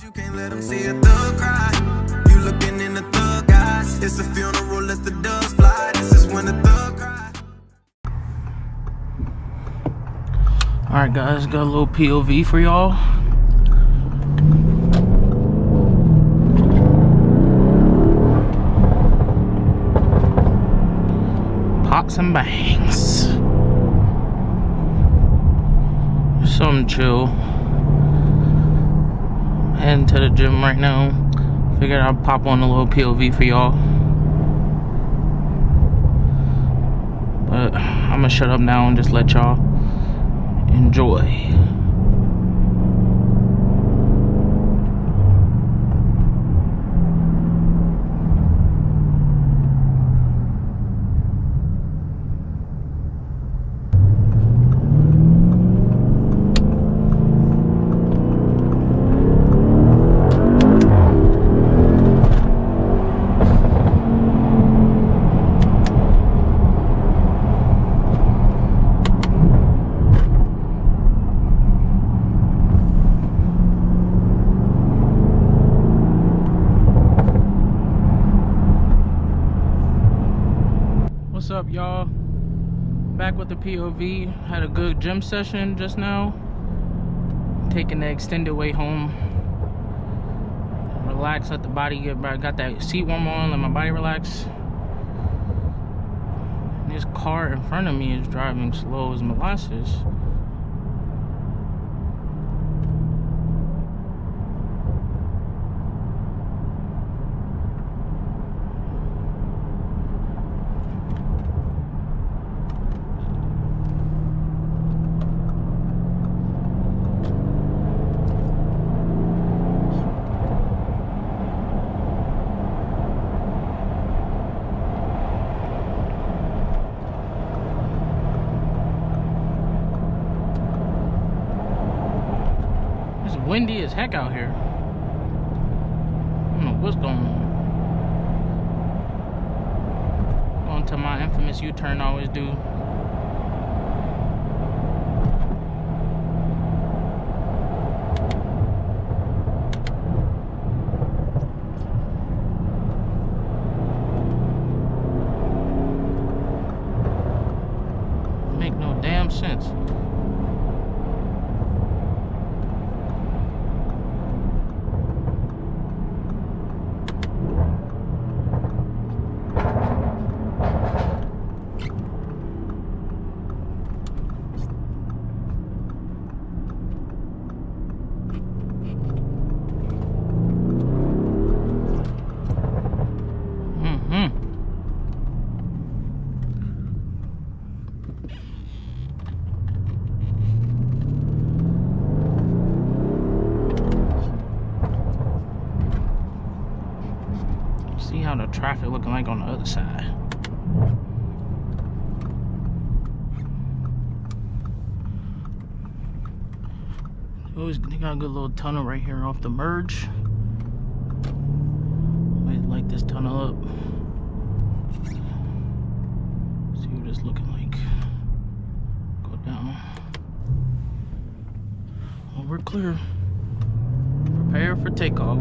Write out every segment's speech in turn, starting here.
You can't let them see a thug cry. You looking in the thug eyes. It's a funeral, let the doves fly. This is when the thug cry. Alright guys, got a little POV for y'all. Pots and bangs. Something chill. Heading to the gym right now. Figured I'd pop on a little POV for y'all. But I'm gonna shut up now and just let y'all enjoy. What's up, y'all? Back with the POV. Had a good gym session just now. Taking the extended way home. Relax, let the body get back. Got that seat warmer on, let my body relax. This car in front of me is driving slow as molasses. Windy as heck out here. I don't know what's going on. Going to my infamous U-turn I always do. Make no damn sense. See how the traffic looking like on the other side. They got a good little tunnel right here off the merge. Always light this tunnel up. See what it's looking like. Go down. Well, we're clear. Prepare for takeoff.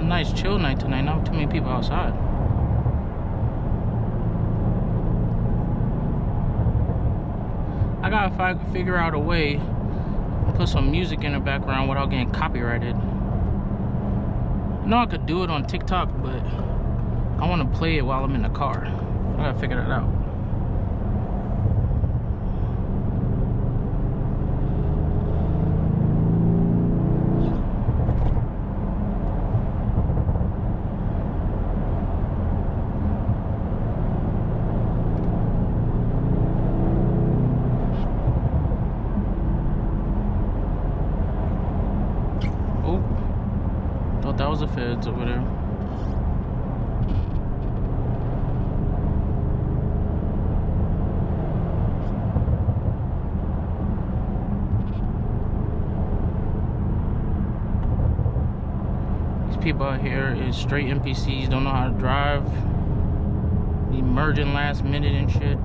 Nice chill night tonight, not too many people outside. I gotta figure out a way to put some music in the background without getting copyrighted. I know I could do it on TikTok, but I want to play it while I'm in the car. I gotta figure that out. That was the feds over there. people out here is straight NPCs, don't know how to drive, be merging last minute and shit.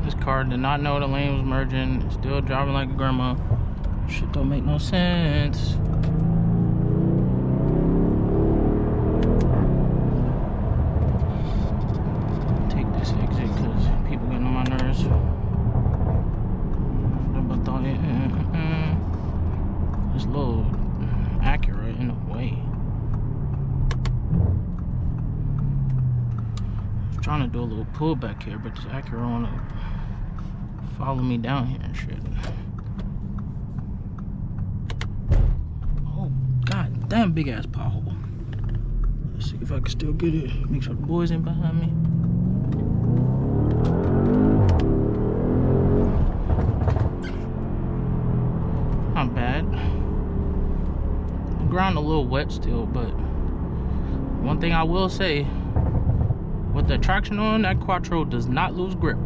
This car did not know the lane was merging, still driving like a grandma. Shit don't make no sense. Take this exit because people getting on my nerves. This little Acura in the way. I was trying to do a little pullback here, but this Acura wanna follow me down here and shit. Oh, god damn, big ass pothole. Let's see if I can still get it. Make sure the boys ain't behind me. Not bad. The ground a little wet still, but one thing I will say, with the traction on, that Quattro does not lose grip.